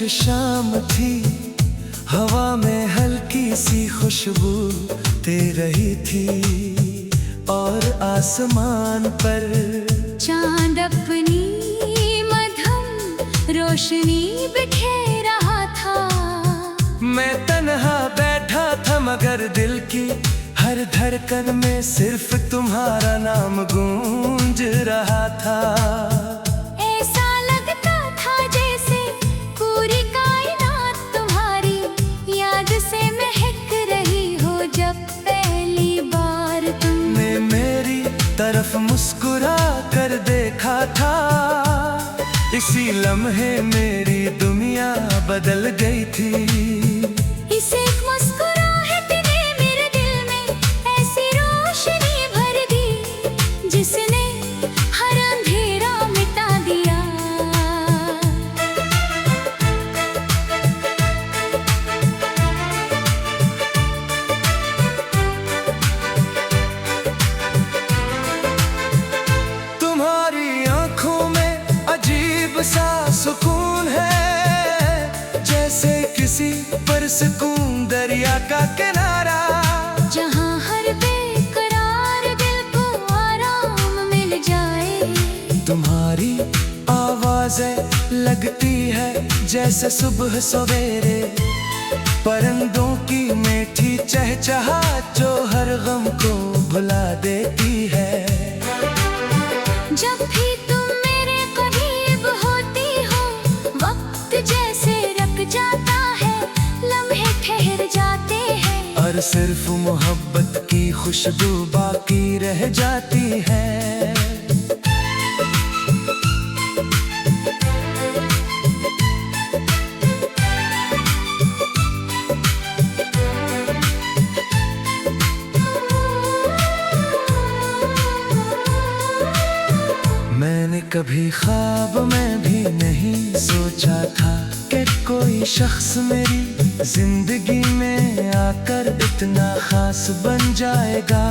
शाम थी, हवा में हल्की सी खुशबू दे रही थी और आसमान पर चांद अपनी मधुर रोशनी बिखेर रहा था। मैं तन्हा बैठा था मगर दिल की हर धड़कन में सिर्फ तुम्हारा नाम गूंज रहा था। ऐसा लगता था जैसे पूरी कायनात तुम्हारी याद से महक रही हो। जब पहली बार तुमने मेरी तरफ मुस्कुरा कर देखा था, इसी लम्हे मेरी दुनिया बदल गई थी। इस एक मुस्कुराहट ने मेरे दिल में ऐसी रोशनी भर दी जिसने हर अंधेरा मिटा दिया। तुम्हारी आंखों में अजीब सा सुकून है, जैसे किसी परसकून दरिया का किनारा, जहाँ हर बेकरार दिल को आराम मिल जाए। तुम्हारी आवाजें लगती है जैसे सुबह सवेरे, परिंदों की मीठी चहचहाहट जो हर गम को भुला देती है। जब भी तुम मेरे करीब होती हो, वक्त जैसे रुक जाता है, लम्हे ठहर जाते हैं और सिर्फ मोहब्बत की खुशबू बाकी रह जाती है। मैंने कभी ख्वाब में भी नहीं सोचा था कि कोई शख्स मेरी जिंदगी में आकर इतना खास बन जाएगा।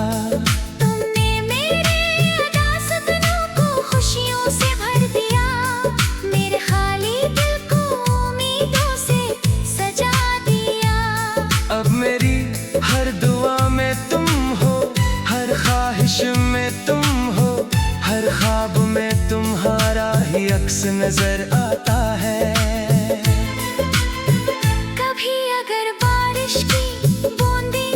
तुमने मेरे अदा सपनों को खुशियों से भर दिया, मेरे खाली दिल को उम्मीदों से सजा दिया। अब मेरी हर दुआ में तुम हो, हर ख्वाहिश में तुम हो, हर ख्वाब में तुम्हारा ही अक्स नजर आता है। कभी अगर बारिश की बूंदें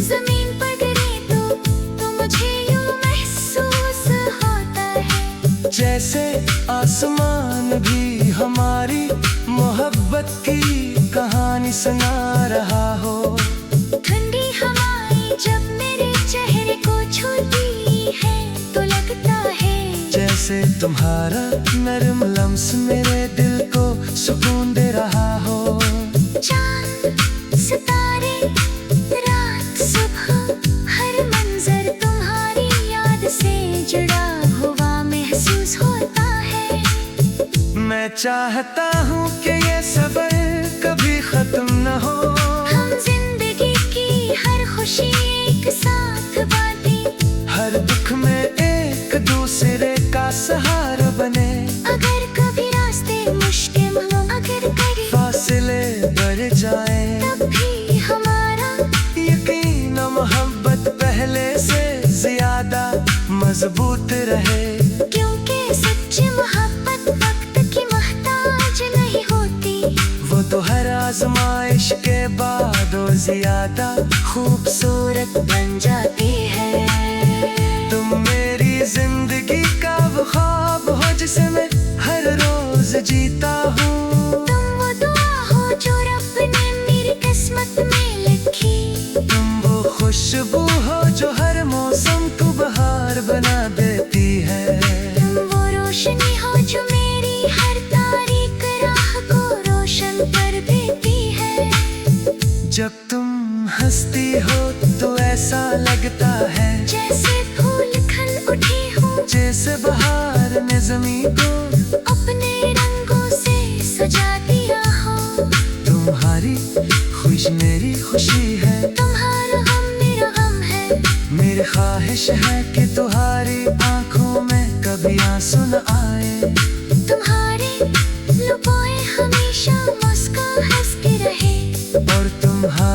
जमीन पर गिरे तो मुझे यूं महसूस होता है जैसे आसमान भी हमारी मोहब्बत की कहानी सुना रहा हो। ठंडी हवाएं जब मेरे चेहरे को छूती है तो लगता है जैसे तुम्हारा नरम लम्स मेरे दिल को सुकून दे रहा हो। चांद सितारे रात सुबह हर मंजर तुम्हारी याद से जुड़ा हुआ महसूस होता है। मैं चाहता हूँ कि ये सफर कभी खत्म न हो, हम जिंदगी की हर खुशी एक साथ बांटें, हर दुख में एक दूसरे का सहारा बने। अगर कभी रास्ते मुश्किल हो, अगर कभी फासले बढ़ जाए, तब भी हमारा यकीन और मोहब्बत पहले से ज्यादा मजबूत रहे। क्योंकि सच्ची मोहब्बत वक्त की मोहताज नहीं होती, वो तो हर आजमाइश के बाद और ज्यादा खूबसूरत बन जाती है। तुम मेरी जिंदगी का वो ख्वाब हो जिसे मैं हर रोज जीता हूँ। तुम वो दुआ हो जो रब ने मेरी किस्मत में लिखी, तुम वो खुशबू हो जो हर मौसम को बहार बना देती है। तुम वो रोशनी हो जो मेरी हर तारीक राह को रोशन कर देती है। जब तुम हंसती हो तो ऐसा लगता है जैसे फूल खिल उठे हो, जैसे बहार ने ज़मीं को अपने रंगों से सजा दिया हो। तुम्हारी खुश मेरी खुशी है, तुम्हारा गम मेरा गम है, मेरी ख्वाहिश है कि तुम्हारी आंखों में कभी आंसू न आए। तुम्हारे लुभाए हमेशा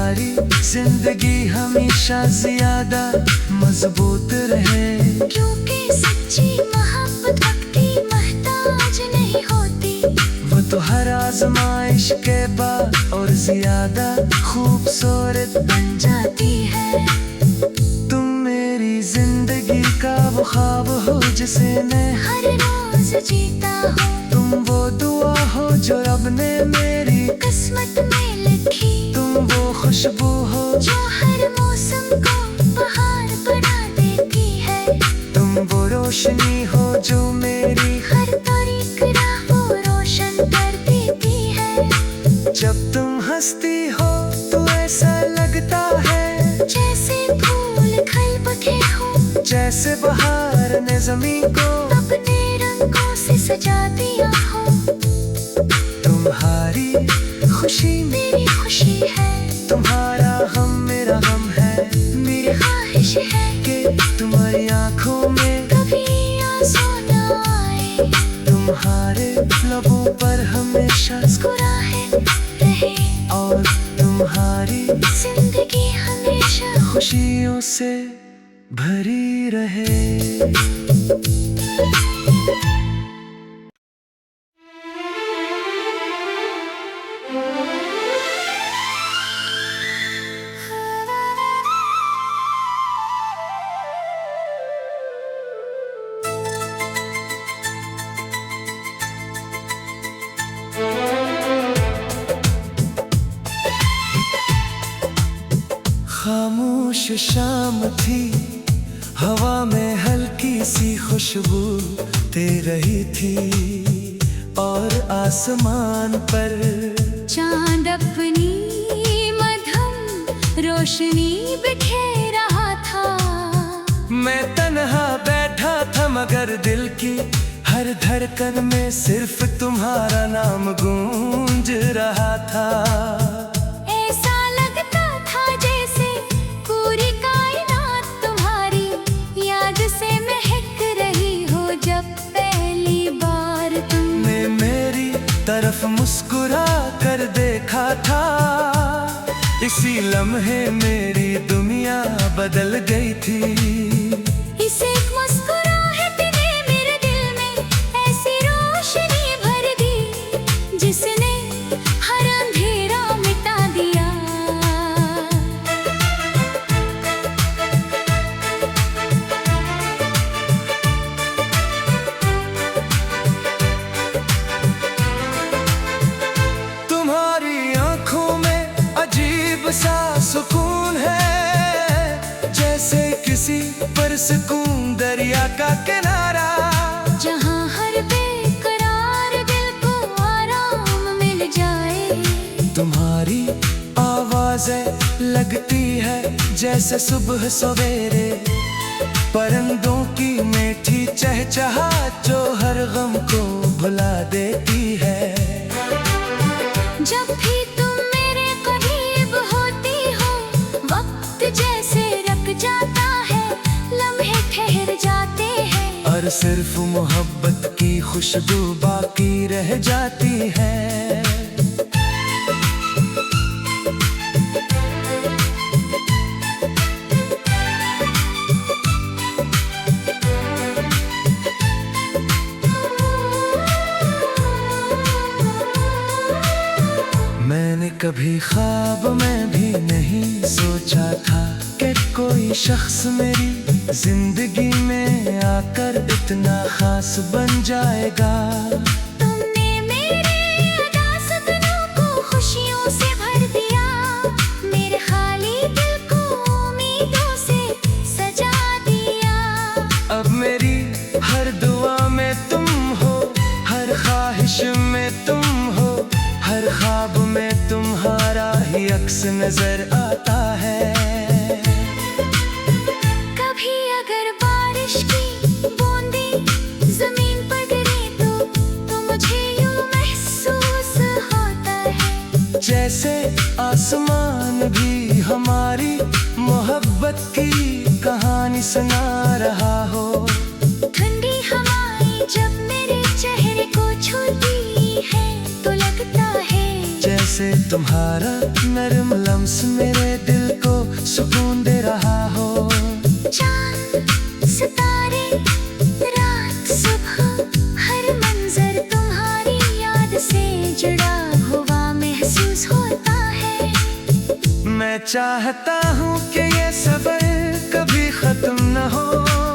हमारी जिंदगी हमेशा ज्यादा मजबूत रहे। क्योंकि सच्ची मोहब्बत वक्त की मोहताज नहीं होती। वो तो हर आजमाइश के बाद और ज्यादा खूबसूरत बन जाती है। तुम मेरी जिंदगी का वो ख्वाब हो जिसे मैं हर रोज जीता हूँ। तुम वो दुआ हो जो रब ने मेरी किस्मत में लिखी। तुम वो खुशबू हो जो हर मौसम को बहार बना देती है। तुम वो रोशनी हो जो मेरी हर तारीख राह को रोशन कर देती है। जब तुम हंसती हो तो ऐसा लगता है जैसे फूल खिल उठे हो। जैसे बहार ने जमीन को अपने रंगों से सजा दिया हो। तुम्हारी खुशी मेरी खुशी है। तुम्हारा गम मेरा गम है। मेरी ख्वाहिश है कि तुम्हारी आंखों में कभी आंसू न आए। तुम्हारे लबों पर हमेशा मुस्कुराहट रहे। और तुम्हारी जिंदगी हमेशा खुशियों से भरी रहे। खामोश शाम थी, हवा में हल्की सी खुशबू दे रही थी और आसमान पर चांद अपनी मधुर रोशनी बिखेर रहा था। मैं तन्हा बैठा था मगर दिल की हर धड़कन में सिर्फ तुम्हारा नाम गूंज रहा था। ऐसा लगता था जैसे पूरी कायनात तुम्हारी याद से महक रही हो। जब पहली बार तुमने मेरी तरफ मुस्कुरा कर देखा था, इसी लम्हे मेरी दुनिया बदल गई थी। इस एक मुस्कुराहट ने मेरे दिल में ऐसी रोशनी भर दी जिसने हर अंधेरा मिटा दिया। तुम्हारी आंखों में अजीब सा सुकून है, जैसे किसी परसकून दरिया का किनारा। जहाँ हर बेकरार दिल को आराम मिल जाए। तुम्हारी आवाज़ें लगती है जैसे सुबह सवेरे परिंदों की मीठी चहचहाहट जो हर गम को भुला देती है। जब भी तुम मेरे करीब होती हो, वक्त जैसे रुक जाता है, लम्हे ठहर जाते हैं और सिर्फ मोहब्बत की खुशबू बाकी रह जाती है। मैंने कभी ख्वाब में भी नहीं सोचा था कि कोई शख्स मेरी जिंदगी में आकर इतना खास बन जाएगा। तुमने मेरे अदा सपनों को खुशियों से भर दिया। मेरे खाली दिल को उम्मीदों से सजा दिया। अब मेरी हर दुआ में तुम हो, हर ख्वाहिश में तुम हो, हर ख्वाब में तुम्हारा ही अक्स नजर आता है। कभी अगर बारिश की बूंदें जमीन पर गिरे तो मुझे यूं महसूस होता है जैसे आसमान भी हमारी मोहब्बत की कहानी सुना रहा हो। ठंडी हवाएं जब मेरे चेहरे को छूती है तो लगता है जैसे जैसे तुम्हारा नरम लम्स मेरे दिल को सुकून दे रहा हो। चांद सितारे रात सुबह हर मंजर तुम्हारी याद से जुड़ा हुआ महसूस होता है। मैं चाहता हूँ कि ये सफर कभी खत्म न हो।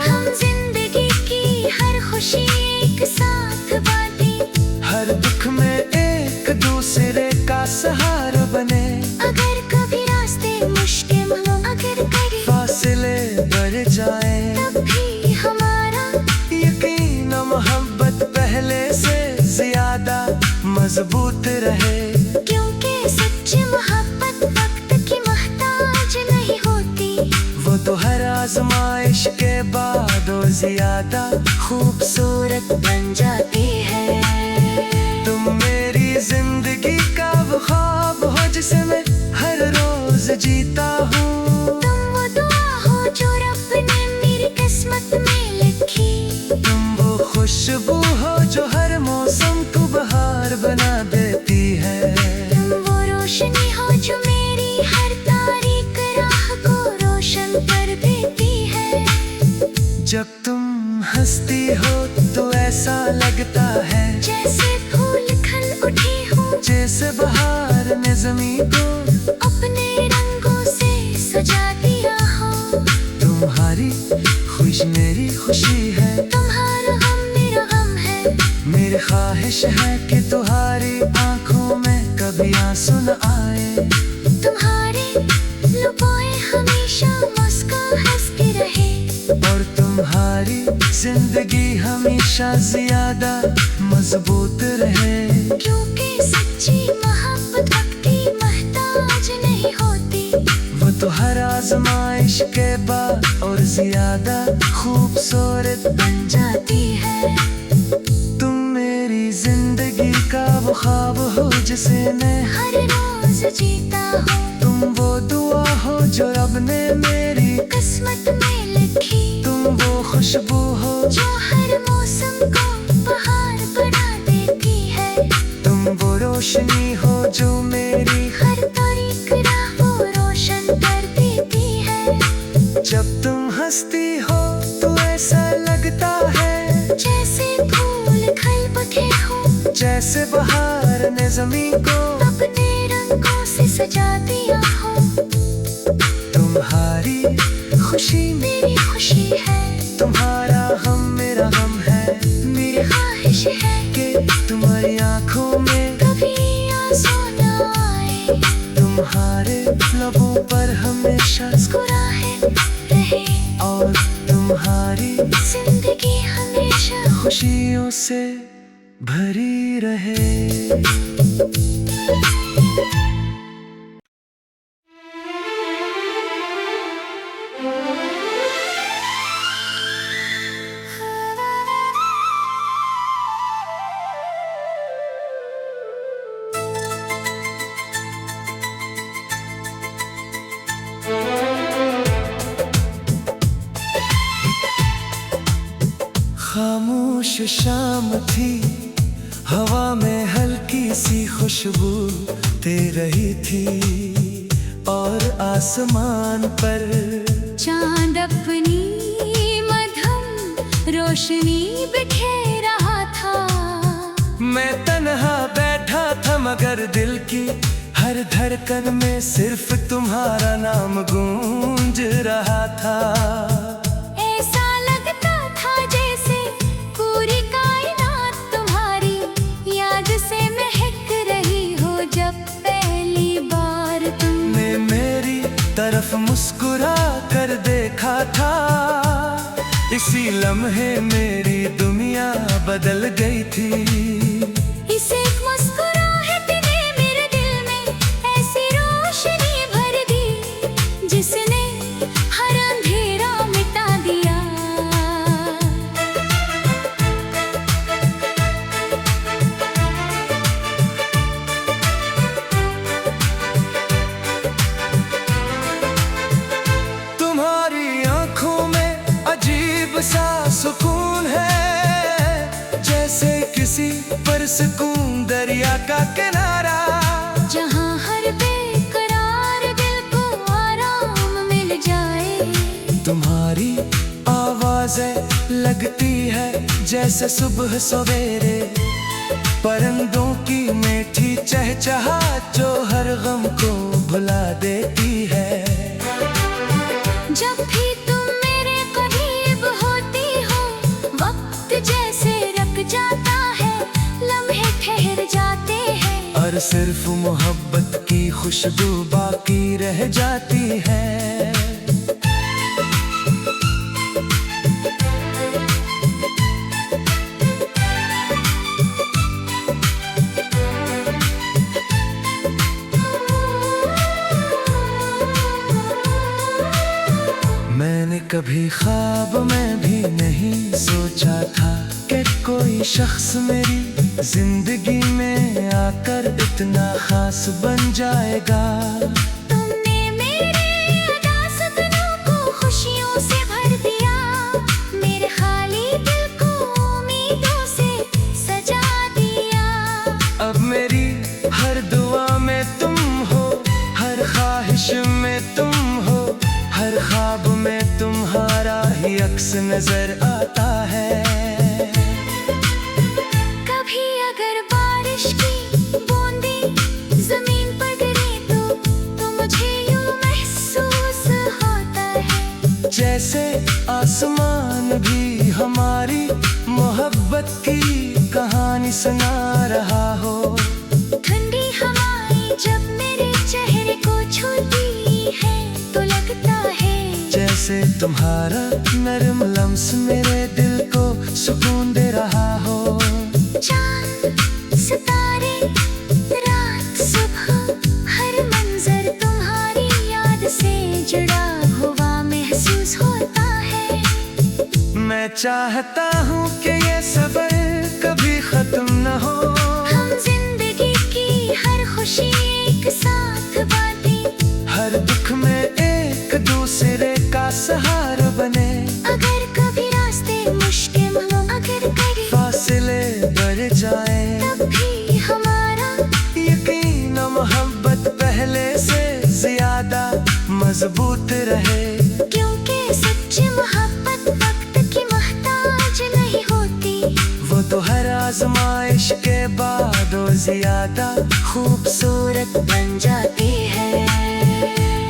हम जिंदगी की हर खुशी एक साथ बांटें, हर दुख में एक दूसरे का सहारा बने। अगर कभी रास्ते मुश्किल हो, अगर कभी फासले बढ़ जाए, तब भी हमारा यकीन और मोहब्बत पहले से ज्यादा मजबूत रहे। क्योंकि सच्ची मोहब्बत वक्त की मोहताज नहीं होती। वो तो हर आजमाइश के बाद और ज्यादा खूबसूरत बन जाती है। तुम मेरी जिंदगी का वो ख्वाब हो जिसे मैं हर रोज जीता हूँ। तुम वो दुआ हो जो रब ने मेरी किस्मत में लिखी। तुम वो खुशबू हो जो हर मौसम को बहार बना देती है। तुम वो रोशनी हो जो मेरी हर तारीक राह को रोशन कर देती है। जब तुम हंसती हो तो ऐसा लगता है जैसे फूल खिल उठी हो, जैसे बहार ने ज़मीं को अपने रंगों से सजा दिया हो। तुम्हारी खुशी मेरी खुशी है, तुम्हारा गम मेरा गम है। मेरी ख्वाहिश है कि तुम्हारी आंखों में कभी आंसू न आए। तुम्हारे लुभाए हमेशा मुस्कुराते रहे, और तुम्हारी जिंदगी हमेशा ज्यादा मजबूत रहे। क्योंकि सच्ची मोहब्बत वक्त की मोहताज नहीं होती। वो तो हर आजमाइश के बाद और ज्यादा खूबसूरत बन जाती है। तुम मेरी जिंदगी का वो ख्वाब हो जिसे मैं हर रोज जीता हूँ। तुम वो दुआ हो जो रब ने मेरी किस्मत में लिखी। तुम वो खुशबू हो जो हर मौसम को बहार बना देती है। तुम वो रोशनी हो जो मेरी हर तारीख राह को रोशन कर देती है। जब तुम हंसती हो तो ऐसा लगता है जैसे फूल खिल उठे हो, जैसे बहार ने ज़मीं को अपने रंगों से सजा दिया हो। तुम्हारी खुशी मेरी खुशी है, तुम्हारा गम मेरा गम है। मेरी ख्वाहिश है कि तुम्हारी आंखों में कभी आंसू न आए। तुम्हारे लबों पर हमेशा मुस्कुराए रहे, और तुम्हारी जिंदगी हमेशा खुशियों से भरी रहे। खामोश शाम थी, हवा में हल्की सी खुशबू दे रही थी, और आसमान पर चांद अपनी मधुर रोशनी बिखेर रहा था। मैं तन्हा बैठा था मगर दिल की हर धड़कन में सिर्फ तुम्हारा नाम गूंज रहा था। ऐसा लगता था जैसे पूरी कायनात तुम्हारी याद से महक रही हो। जब पहली बार तुमने मेरी तरफ मुस्कुरा कर देखा था, इसी लम्हे मेरी दुनिया बदल गई थी। इस एक मुस्कुराहट ने मेरे दिल में ऐसी रोशनी भर दी जिसने हर अंधेरा मिटा दिया। तुम्हारी आंखों में अजीब सा सुकून है, जैसे किसी परसकून दरिया का किनारा। जहाँ आवाजें लगती है जैसे सुबह सवेरे, परिंदों की मीठी चहचहाहट जो हर गम को भुला देती है। जब भी तुम मेरे करीब होती हो, वक्त जैसे रुक जाता है, लम्हे ठहर जाते हैं, और सिर्फ मोहब्बत की खुशबू बाकी रह जाती है। मैंने कभी ख्वाब में भी नहीं सोचा था कि कोई शख्स मेरी जिंदगी में आकर इतना खास बन जाएगा। तुमने मेरे अदा सपनों को खुशियों से भर दिया, मेरे खाली दिल को उम्मीदों से सजा दिया। अब मेरी हर दुआ में तुम हो, हर ख्वाहिश में तुम हो, हर ख्वाब में तुम्हारा ही अक्स नजर आता है। कभी अगर बारिश की बूंदें जमीन पर गिरे तो मुझे यूं महसूस होता है, जैसे आसमान भी हमारी मोहब्बत की कहानी सुना रहा हो। ठंडी हवाएं जब मेरे चेहरे को छूती है तो लगता है जैसे तुम्हारा नरम लम्स मेरे दिल को सुकून दे रहा हो। चांद सितारे रात सुबह, हर मंजर तुम्हारी याद से जुड़ा हुआ महसूस होता है। मैं चाहता हूँ कि ये सफर कभी खत्म न हो, हम जिंदगी की हर खुशी एक साथ बांटें, हर दुख में एक दूसरे का सहारा बने। अगर कभी रास्ते मुश्किल हो, अगर कभी फासले बढ़ जाए, तब भी हमारा यकीन और मोहब्बत पहले से ज्यादा मजबूत रहे। क्योंकि सच्ची मोहब्बत वक्त की मोहताज नहीं होती, वो तो हर आजमाइश के बाद और ज्यादा खूबसूरत बन जाती है।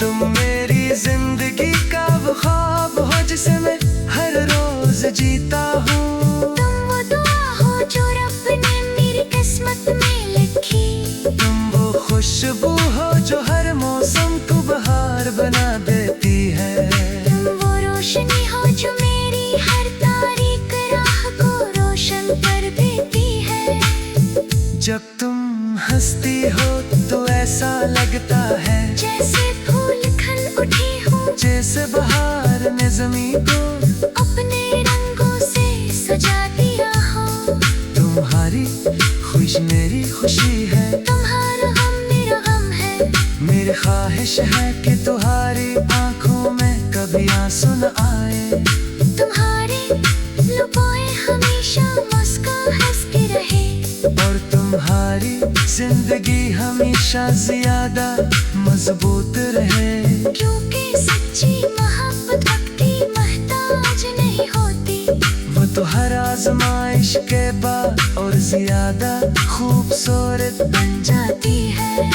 तुम मेरी जिंदगी का वो ख्वाब हो जिसे मैं हर रोज जीता हूँ। तुम वो दुआ हो जो रब ने मेरी किस्मत में लिखी, तुम वो खुशबू हो जो हर मौसम को बहार बना देती है। तुम वो रोशनी हो जो मेरी हर तारीक राह को रोशन कर देती है। जब तुम हंसती हो तो ऐसा लगता है जैसे फूल खिल उठे हो, जैसे बहार ने ज़मीं को अपने रंगों से सजा दिया हो। तुम्हारी खुश मेरी खुशी है, तुम्हारा गम मेरा गम है, मेरी ख्वाहिश है कि तुम्हारी आंखों में कभी आंसू न आए। तुम्हारे लुभाए हमेशा मुस्कुराते रहे, और तुम्हारी जिंदगी हमेशा ज्यादा मजबूत रहे। क्योंकि सच्ची मोहब्बत वक्त की मोहताज नहीं होती, वो तो हर आजमाइश के बाद और ज्यादा खूबसूरत बन जाती है।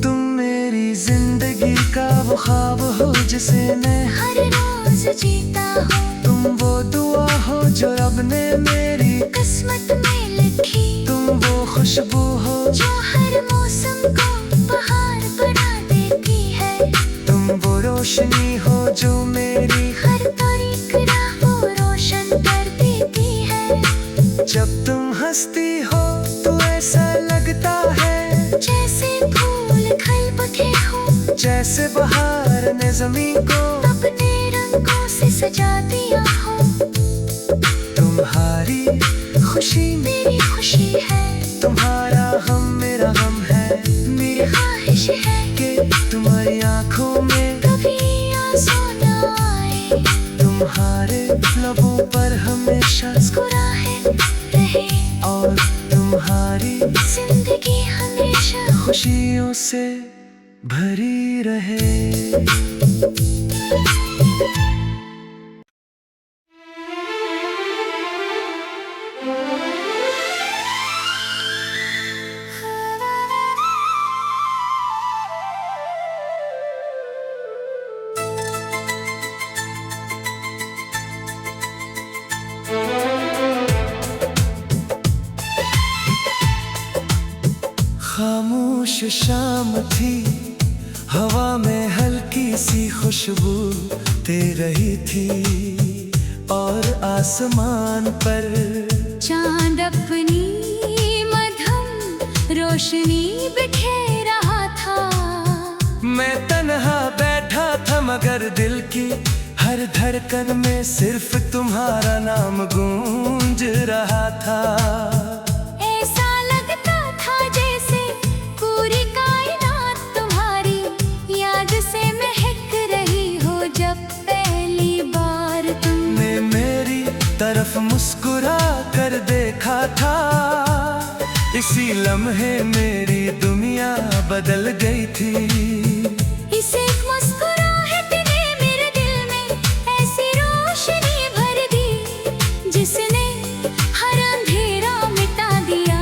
तुम मेरी जिंदगी का वो ख्वाब हो जिसे मैं हर रोज जीता हूँ। तुम वो दुआ हो जो रब ने मेरी किस्मत में लिखी, तुम वो खुशबू हो जो हर मौसम को बहार बना देती है। तुम वो रोशनी हो जो मेरी हर तारीक राह को रोशन कर देती है। जब तुम हंसती हो तो ऐसा लगता है जैसे फूल खिल उठे हो, जैसे बहार ने ज़मीं को अपने रंगों से सजा दिया हो। तुम्हारी खुशी मेरी खुशी है, तुम्हारा गम मेरा गम है, मेरी ख्वाहिश है कि तुम्हारी आंखों में कभी आंसू न आए। तुम्हारे लबों पर हमेशा मुस्कुराए रहे, और तुम्हारी जिंदगी हमेशा खुशियों से भरी रहे। शाम थी, हवा में हल्की सी खुशबू दे रही थी, और आसमान पर चांद अपनी मध्यम रोशनी बिखेर रहा था। मैं तन्हा बैठा था मगर दिल की हर धड़कन में सिर्फ तुम्हारा नाम गूंज रहा था। ऐसा लगता था जैसे पूरी कायनात तुम्हारी याद से महक रही हो। जब पहली बार तुमने मेरी तरफ मुस्कुरा कर देखा था, इसी लम्हे मेरी दुनिया बदल गई थी। इस एक मुस्कुराहट ने मेरे दिल में ऐसी रोशनी भर दी, जिसने हर अंधेरा मिटा दिया।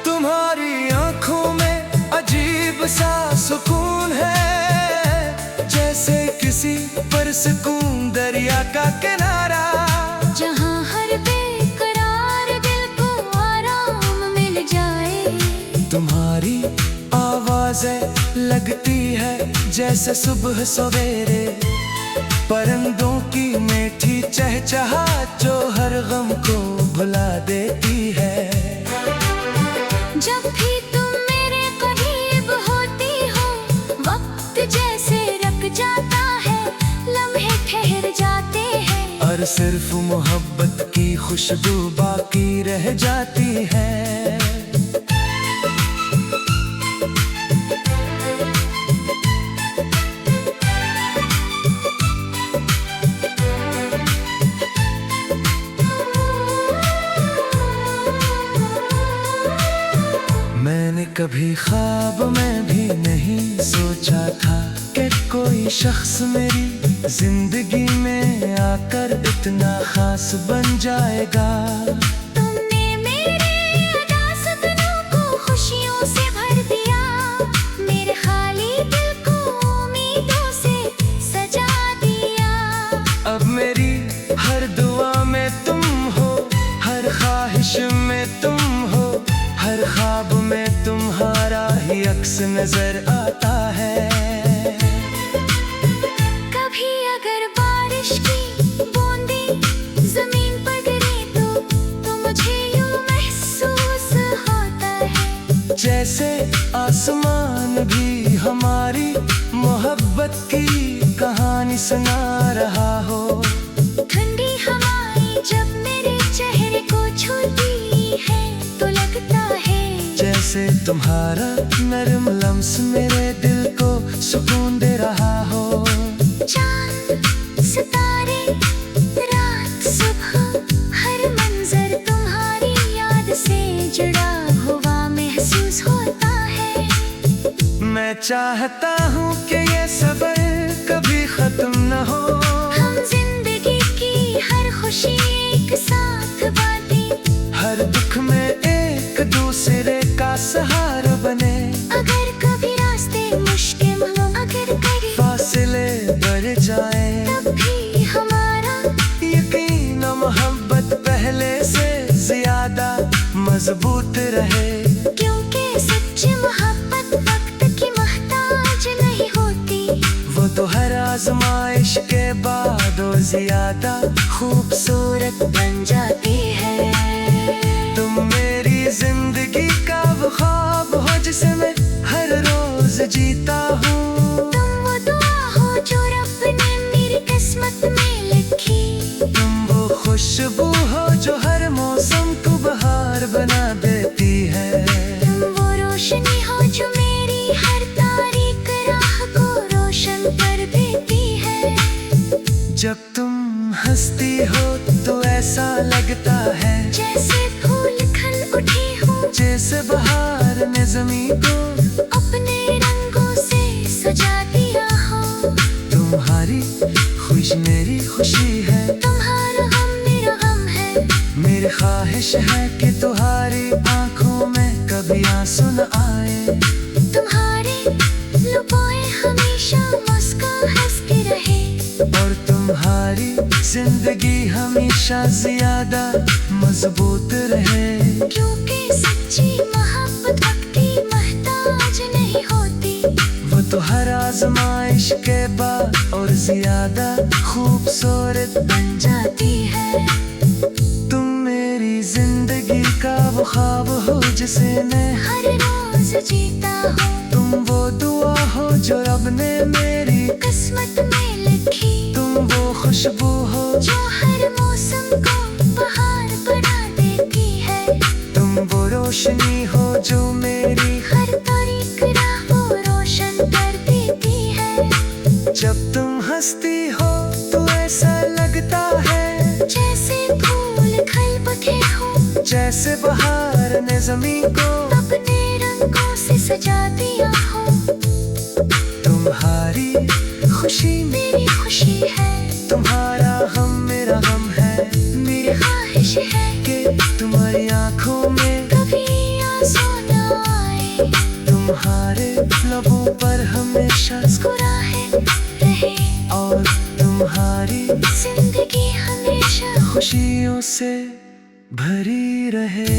तुम्हारी आंखों में अजीब सा सुकून है, जैसे किसी परसकून दरिया का किनारा, जहाँ हर बेकरार दिल को आराम मिल जाए। तुम्हारी आवाज़ें लगती है जैसे सुबह सवेरे, परिंदों की मीठी चहचहाहट जो हर गम को भुला देती है। जब भी तुम मेरे करीब होती हो, वक्त जैसे रुक जाता है, लम्हे ठहर जाते हैं, और सिर्फ मोहब्बत की खुशबू बाकी रह जाती है। मैंने कभी ख्वाब में भी नहीं सोचा था कि कोई शख्स मेरी जिंदगी में आकर इतना खास बन जाएगा। तुमने मेरे अदा सपनों को खुशियों से भर दिया, मेरे खाली दिल को उम्मीदों से सजा दिया। अब मेरी हर दुआ में तुम हो, हर ख्वाहिश में तुम हो, हर ख्वाब में तुम्हारा ही अक्स नजर आता है। कभी अगर बारिश की बूंदें जमीन पर गिरे तो मुझे यूं महसूस होता है, जैसे आसमान भी हमारी मोहब्बत की कहानी सुना रहा हो। ठंडी हवाएं जब मेरे चेहरे को छूती है तो लगता है जैसे तुम्हारा नरम लम्स मेरे दिल को सुकून दे रहा हो। चांद सितारे रात सुबह हर मंजर तुम्हारी याद से जुड़ा हुआ महसूस होता है। मैं चाहता हूँ कि ये सफर कभी खत्म न हो, हम जिंदगी की हर खुशी एक साथ बांटें, हर दुख में एक दूसरे का सहारा बने। अगर कभी रास्ते मुश्किल हो, अगर कभी फासले बढ़ जाए, तब भी हमारा यकीन और मोहब्बत पहले से ज्यादा मजबूत रहे। क्योंकि सच्ची मोहब्बत वक्त की मोहताज नहीं होती, वो तो हर आजमाइश के बाद और ज्यादा खूबसूरत बन जाती है। तुम मेरी जिंदगी का वो ख्वाब हो जिसे मैं हर रोज जीता हूँ। तुम वो दुआ हो जो रब ने मेरी किस्मत में लिखी, तुम वो खुशबू हो जो हर मौसम को बहार बना देती है। तुम वो रोशनी हो जो मेरी हर तारीक राह को रोशन कर देती है। जब तुम हंसती हो तो ऐसा लगता है जैसे फूल खिल उठे हो, जैसे बहार ने जमीन को अपने रंगों से सजा दिया हो। तुम्हारी खुशी मेरी खुशी है, तुम्हारा गम मेरा गम है, मेरी ख्वाहिश है कि तुम्हारी आंखों में कभी आंसू न आए। तुम्हारे लुभाए हमेशा जिंदगी हमेशा ज्यादा मजबूत रहे। क्योंकि सच्ची मोहब्बत वक्त की मोहताज नहीं होती। वो तो हर आजमाइश के बाद और ज्यादा खूबसूरत बन जाती है। तुम मेरी जिंदगी का वो ख्वाब हो जिसे मैं हर रोज जीता हूँ। तुम वो दुआ हो जो रब ने मेरी किस्मत में लिखी। तुम वो खुशबू हो जो हर मौसम को बहार बना देती है। तुम वो रोशनी हो जो मेरी हर तारीख राह को रोशन कर देती है। जब तुम हंसती हो तो ऐसा लगता है जैसे फूल खिल उठे हो। जैसे बहार ने जमीन को अपने रंगों से सजा दिया हो। तुम्हारी खुशी मेरी खुशी है। तुम्हारा गम मेरा गम है। मेरी ख्वाहिश है कि तुम्हारी आंखों में कभी आंसू न आए। तुम्हारे लबों पर हमेशा मुस्कुराए रहे और तुम्हारी जिंदगी हमेशा खुशियों से भरी रहे।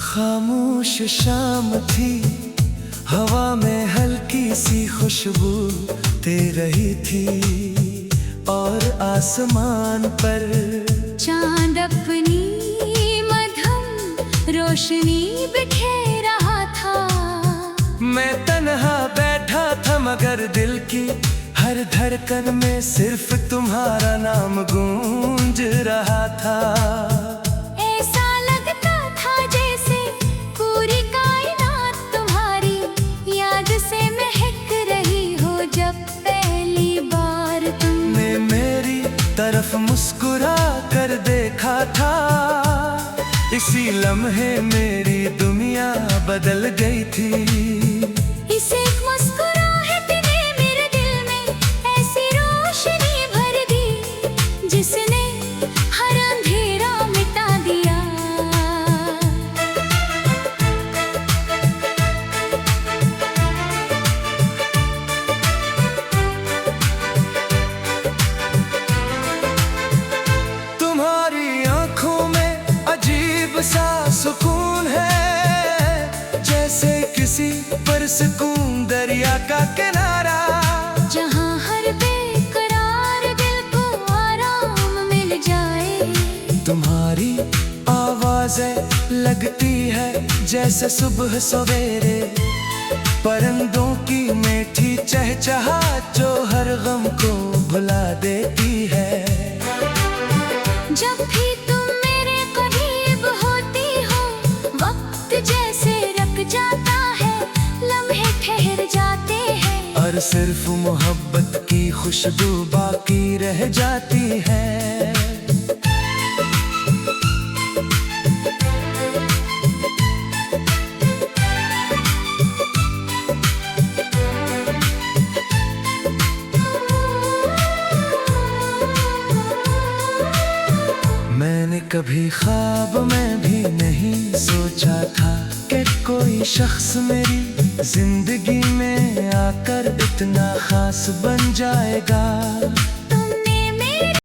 खामोश शाम थी, हवा में हल्की सी खुशबू दे रही थी और आसमान पर चांद अपनी मधुर रोशनी बिखेर रहा था। मैं तन्हा बैठा था मगर दिल की हर धड़कन में सिर्फ तुम्हारा नाम गूंज रहा था। ऐसा लगता था जैसे पूरी कायनात तुम्हारी याद से महक रही हो। जब पहली बार तुमने मेरी तरफ मुस्कुरा कर देखा था, इसी लम्हे मेरी दुनिया बदल गई थी। इसे मुस्कुराहट ने मेरे दिल में ऐसी रोशनी भर दी जिसने हर अंधेरा मिटा दिया। तुम्हारी आंखों में अजीब सा सुकून है, जैसे किसी परसकून दरिया का किनारा। जहाँ हर बेकरार दिल को आराम मिल जाए। तुम्हारी आवाजें लगती है जैसे सुबह सवेरे, परिंदों की मीठी चहचहाहट जो हर गम को भुला देती है। जब भी तुम मेरे करीब होती हो, वक्त जैसे रुक जाता है, लम्हे ठहर जाते हैं और सिर्फ मोहब्बत की खुशबू बाकी रह जाती है। मैंने कभी ख्वाब में भी नहीं सोचा था कि कोई शख्स मेरी जिंदगी में आकर इतना खास बन जाएगा।